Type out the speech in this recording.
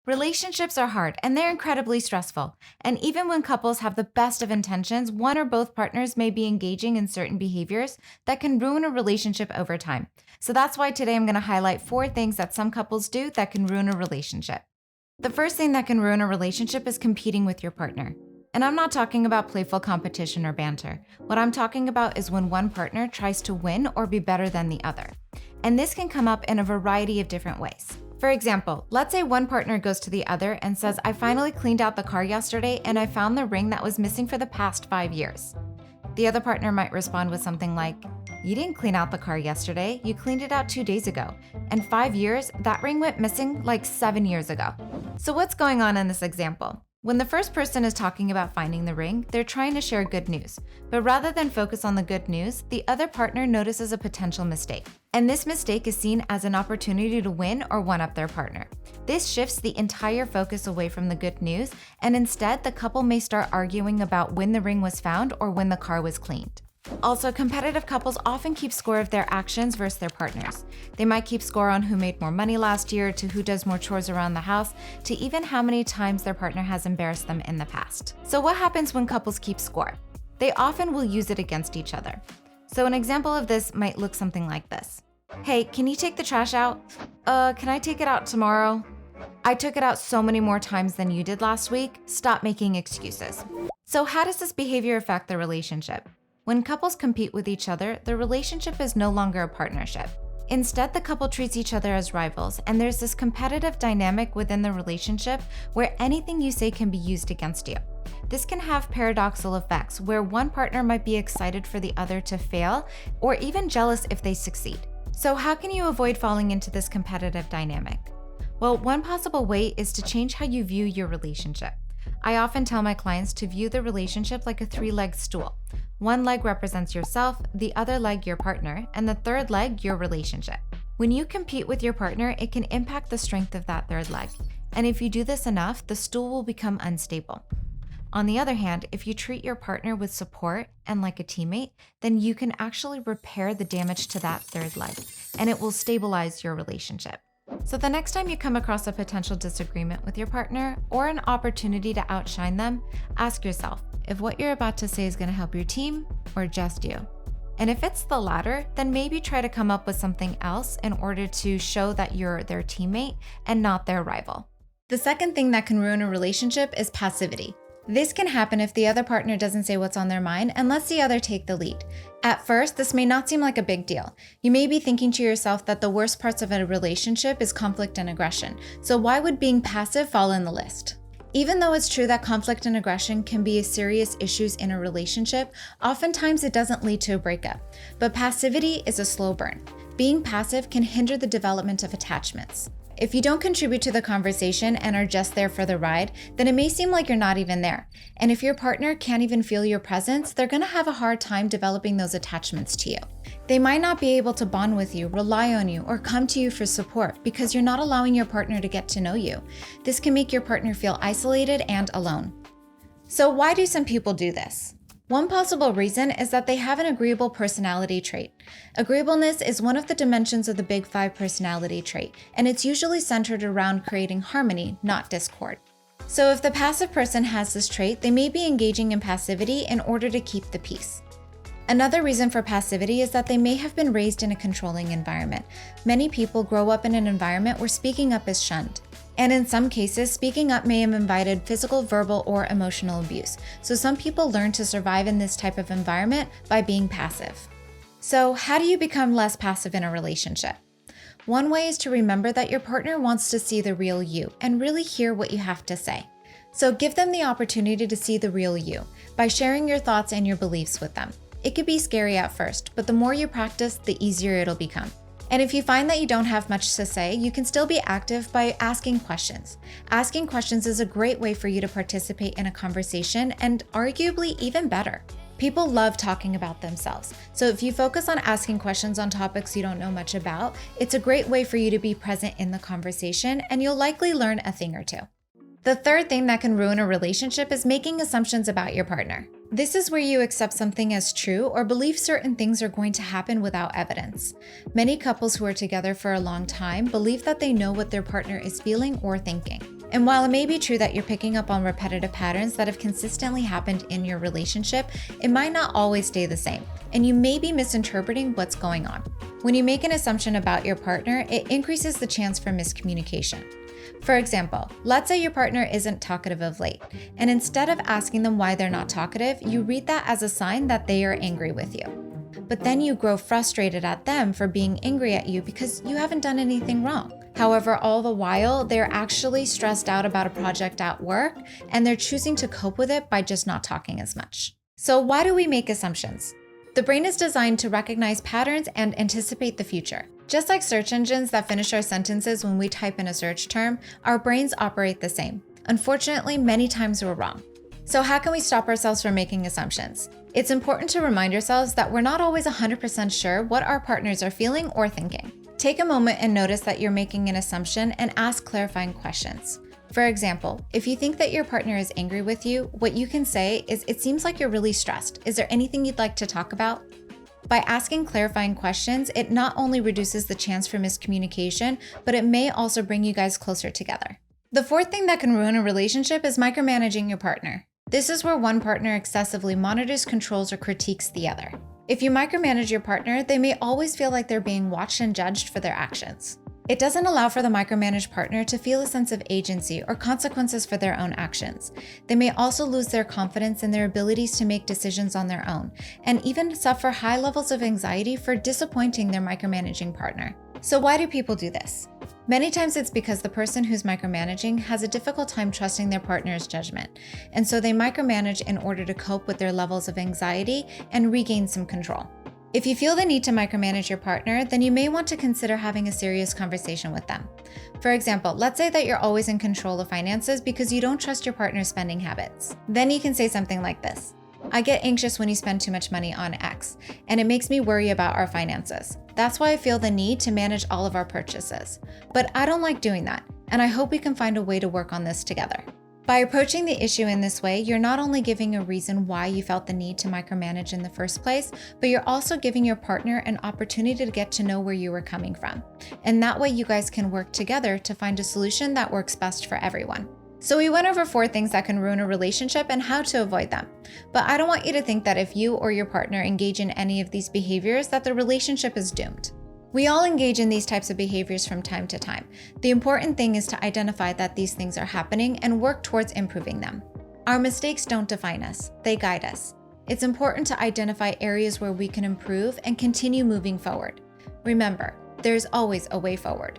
Relationships are hard and they're incredibly stressful. And even when couples have the best of intentions, one or both partners may be engaging in certain behaviors that can ruin a relationship over time. So that's why today I'm going to highlight 4 things that some couples do that can ruin a relationship. The first thing that can ruin a relationship is competing with your partner. And I'm not talking about playful competition or banter. What I'm talking about is when one partner tries to win or be better than the other. And this can come up in a variety of different ways. For example, let's say one partner goes to the other and says, "I finally cleaned out the car yesterday and I found the ring that was missing for the past 5 years." The other partner might respond with something like, "You didn't clean out the car yesterday, you cleaned it out 2 days ago. And 5 years, that ring went missing like 7 years ago." So what's going on in this example? When the first person is talking about finding the ring, they're trying to share good news. But rather than focus on the good news, the other partner notices a potential mistake. And this mistake is seen as an opportunity to win or one-up their partner. This shifts the entire focus away from the good news, and instead the couple may start arguing about when the ring was found or when the car was cleaned. Also, competitive couples often keep score of their actions versus their partners. They might keep score on who made more money last year, to who does more chores around the house, to even how many times their partner has embarrassed them in the past. So what happens when couples keep score? They often will use it against each other. So an example of this might look something like this. "Hey, can you take the trash out?" Can I take it out tomorrow?" "I took it out so many more times than you did last week. Stop making excuses." So how does this behavior affect the relationship? When couples compete with each other, the relationship is no longer a partnership. Instead, the couple treats each other as rivals, and there's this competitive dynamic within the relationship where anything you say can be used against you. This can have paradoxical effects where one partner might be excited for the other to fail or even jealous if they succeed. So how can you avoid falling into this competitive dynamic? Well, one possible way is to change how you view your relationship. I often tell my clients to view the relationship like a 3-legged stool. One leg represents yourself, the other leg your partner, and the third leg your relationship. When you compete with your partner, it can impact the strength of that third leg. And if you do this enough, the stool will become unstable. On the other hand, if you treat your partner with support and like a teammate, then you can actually repair the damage to that third leg, and it will stabilize your relationship. So the next time you come across a potential disagreement with your partner or an opportunity to outshine them, ask yourself if what you're about to say is going to help your team or just you. And if it's the latter, then maybe try to come up with something else in order to show that you're their teammate and not their rival. The second thing that can ruin a relationship is passivity. This can happen if the other partner doesn't say what's on their mind and lets the other take the lead. At first, this may not seem like a big deal. You may be thinking to yourself that the worst parts of a relationship is conflict and aggression, so why would being passive fall in the list? Even though it's true that conflict and aggression can be serious issues in a relationship, oftentimes it doesn't lead to a breakup. But passivity is a slow burn. Being passive can hinder the development of attachments. If you don't contribute to the conversation and are just there for the ride, then it may seem like you're not even there. And if your partner can't even feel your presence, they're going to have a hard time developing those attachments to you. They might not be able to bond with you, rely on you, or come to you for support because you're not allowing your partner to get to know you. This can make your partner feel isolated and alone. So why do some people do this? One possible reason is that they have an agreeable personality trait. Agreeableness is one of the dimensions of the Big Five personality trait, and it's usually centered around creating harmony, not discord. So if the passive person has this trait, they may be engaging in passivity in order to keep the peace. Another reason for passivity is that they may have been raised in a controlling environment. Many people grow up in an environment where speaking up is shunned. And in some cases, speaking up may have invited physical, verbal, or emotional abuse. So some people learn to survive in this type of environment by being passive. So how do you become less passive in a relationship? One way is to remember that your partner wants to see the real you and really hear what you have to say. So give them the opportunity to see the real you by sharing your thoughts and your beliefs with them. It could be scary at first, but the more you practice, the easier it'll become. And if you find that you don't have much to say, you can still be active by asking questions. Asking questions is a great way for you to participate in a conversation and arguably even better. People love talking about themselves. So if you focus on asking questions on topics you don't know much about, it's a great way for you to be present in the conversation and you'll likely learn a thing or two. The third thing that can ruin a relationship is making assumptions about your partner. This is where you accept something as true or believe certain things are going to happen without evidence. Many couples who are together for a long time believe that they know what their partner is feeling or thinking. And while it may be true that you're picking up on repetitive patterns that have consistently happened in your relationship, it might not always stay the same, and you may be misinterpreting what's going on. When you make an assumption about your partner, it increases the chance for miscommunication. For example, let's say your partner isn't talkative of late, and instead of asking them why they're not talkative, you read that as a sign that they are angry with you. But then you grow frustrated at them for being angry at you because you haven't done anything wrong. However, all the while, they're actually stressed out about a project at work, and they're choosing to cope with it by just not talking as much. So why do we make assumptions? The brain is designed to recognize patterns and anticipate the future. Just like search engines that finish our sentences when we type in a search term, our brains operate the same. Unfortunately, many times we're wrong. So how can we stop ourselves from making assumptions? It's important to remind ourselves that we're not always 100% sure what our partners are feeling or thinking. Take a moment and notice that you're making an assumption and ask clarifying questions. For example, if you think that your partner is angry with you, what you can say is, "It seems like you're really stressed. Is there anything you'd like to talk about?" By asking clarifying questions, it not only reduces the chance for miscommunication, but it may also bring you guys closer together. The fourth thing that can ruin a relationship is micromanaging your partner. This is where one partner excessively monitors, controls, or critiques the other. If you micromanage your partner, they may always feel like they're being watched and judged for their actions. It doesn't allow for the micromanaged partner to feel a sense of agency or consequences for their own actions. They may also lose their confidence in their abilities to make decisions on their own, and even suffer high levels of anxiety for disappointing their micromanaging partner. So why do people do this? Many times it's because the person who's micromanaging has a difficult time trusting their partner's judgment, and so they micromanage in order to cope with their levels of anxiety and regain some control. If you feel the need to micromanage your partner, then you may want to consider having a serious conversation with them. For example, let's say that you're always in control of finances because you don't trust your partner's spending habits. Then you can say something like this: "I get anxious when you spend too much money on X, and it makes me worry about our finances. That's why I feel the need to manage all of our purchases. But I don't like doing that, and I hope we can find a way to work on this together." By approaching the issue in this way, you're not only giving a reason why you felt the need to micromanage in the first place, but you're also giving your partner an opportunity to get to know where you were coming from. And that way you guys can work together to find a solution that works best for everyone. So we went over 4 things that can ruin a relationship and how to avoid them. But I don't want you to think that if you or your partner engage in any of these behaviors, that the relationship is doomed. We all engage in these types of behaviors from time to time. The important thing is to identify that these things are happening and work towards improving them. Our mistakes don't define us, they guide us. It's important to identify areas where we can improve and continue moving forward. Remember, there's always a way forward.